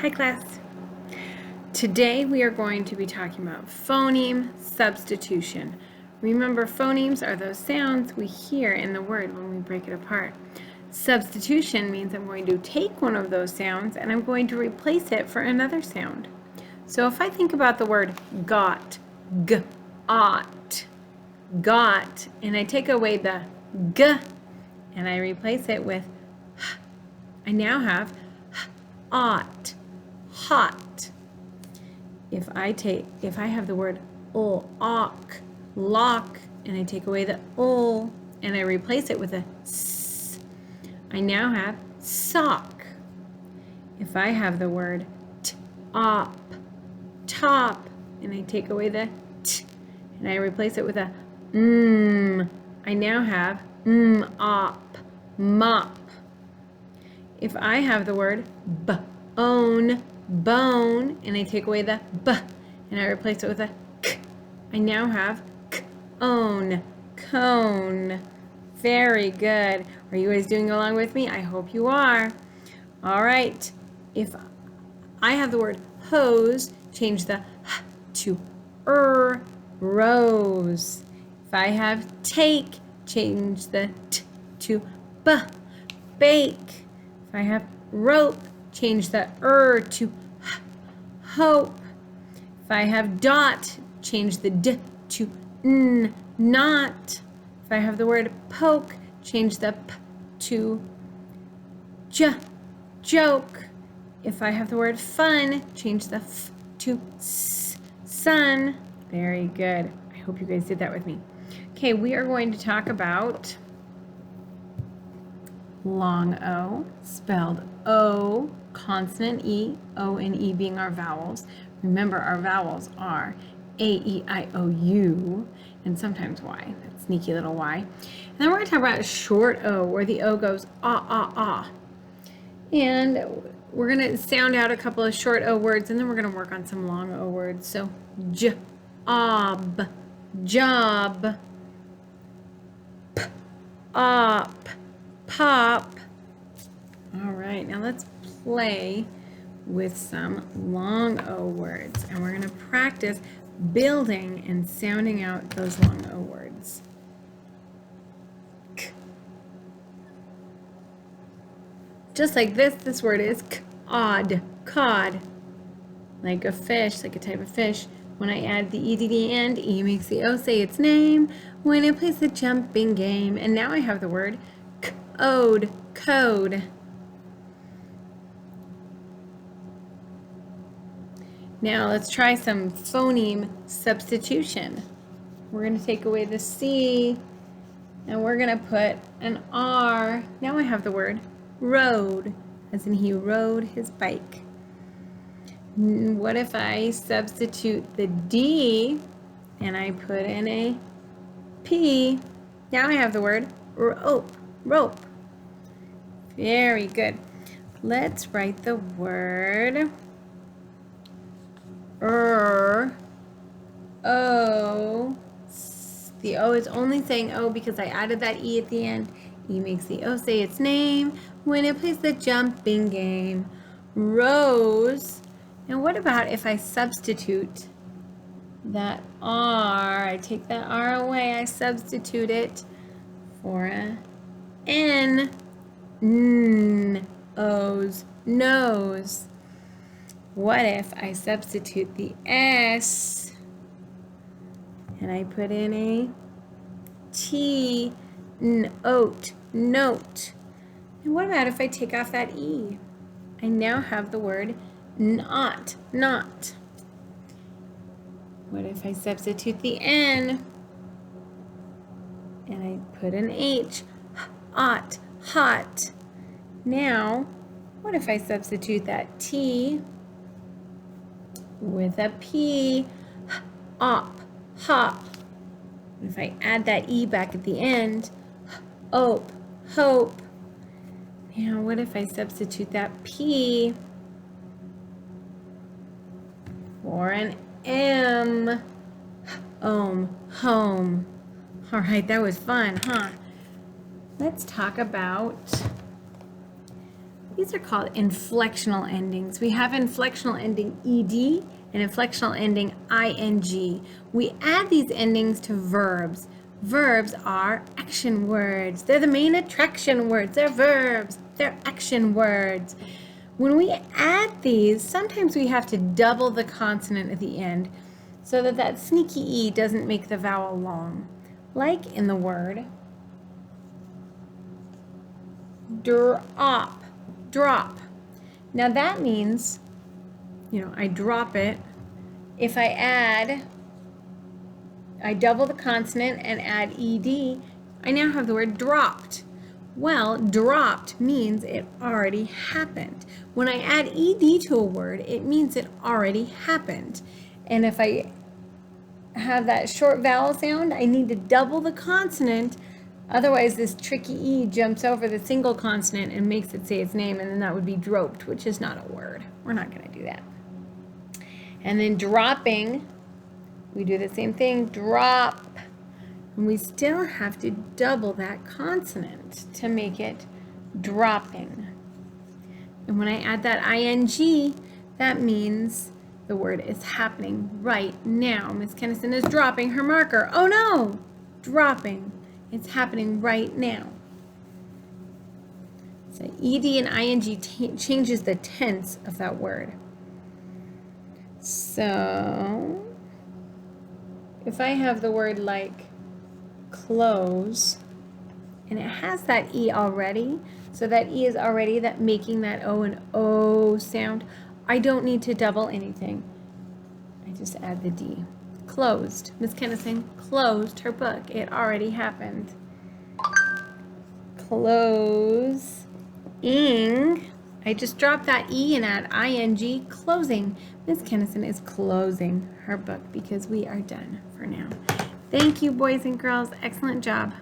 Hi class. Today we are going to be talking about phoneme substitution. Remember, phonemes are those sounds we hear in the word when we break it apart. Substitution means I'm going to take one of those sounds and I'm going to replace it for another sound. So if I think about the word got, g-ought, got, and I take away the g and I replace it with h, I now have ought, hot. If I have the word awk, lock, and I take away the and I replace it with a s, I now have sock. If I have the word top, and I take away the t, and I replace it with a I now have op, mop. If I have the word bone, and I take away the b, and I replace it with a k, I now have cone, cone. Very good. Are you guys doing along with me? I hope you are. All right. If I have the word hose, change the h to rose. If I have take, change the t to b, bake. If I have rope, change the to hope. If I have dot, change the d to n, not. If I have the word poke, change the p to joke. If I have the word fun, change the f to s, sun. Very good. I hope you guys did that with me. Okay, we are going to talk about long O, spelled O, consonant E, O and E being our vowels. Remember, our vowels are A, E, I, O, U, and sometimes Y, that sneaky little Y. And then we're going to talk about short O, where the O goes ah, ah, ah. And we're going to sound out a couple of short O words, and then we're going to work on some long O words. So, job, job, op, pop. All right, now let's play with some long O words, and we're going to practice building and sounding out those long O words. K. Just like this word is cod, cod, like a fish, like a type of fish. When I add the E to the end, E makes the O say its name. When I place the jumping game, and now I have the word code, code. Now let's try some phoneme substitution. We're going to take away the C, and we're going to put an R. Now I have the word rode, as in he rode his bike. What if I substitute the D and I put in a P? Now I have the word rope, rope. Very good. Let's write the word O. The O is only saying O because I added that E at the end. E makes the O say its name when it plays the jumping game. Rose. And what about if I substitute that R? I take that R away, I substitute it for a N. O's, nose. What if I substitute the S and I put in a T, note, note. And what about if I take off that E? I now have the word not, not. What if I substitute the N and I put an H, ought, hot. Now, what if I substitute that T with a P, op, hop. If I add that E back at the end, ope, hope. Now, what if I substitute that P for an M, home. All right, that was fun, huh? Let's talk about These are called inflectional endings. We have inflectional ending ed and inflectional ending ing. We add these endings to verbs. Verbs are action words. They're the main attraction words. They're verbs. They're action words. When we add these, sometimes we have to double the consonant at the end so that that sneaky E doesn't make the vowel long. Like in the word drop, drop. Now that means, I drop it. If I double the consonant and add ed, I now have the word dropped. Well, dropped means it already happened. When I add ed to a word, it means it already happened. And if I have that short vowel sound, I need to double the consonant. Otherwise, this tricky E jumps over the single consonant and makes it say its name, and then that would be droped, which is not a word. We're not going to do that. And then dropping, we do the same thing, drop. And we still have to double that consonant to make it dropping. And when I add that ing, that means the word is happening right now. Miss Kennison is dropping her marker. Oh no, dropping. It's happening right now. So ed and ing changes the tense of that word. So if I have the word like close, and it has that E already, so that E is already making that O and O sound, I don't need to double anything. I just add the D. Closed. Miss Kennison closed her book. It already happened. Closing. I just dropped that E and add ing, closing. Miss Kennison is closing her book because we are done for now. Thank you, boys and girls. Excellent job.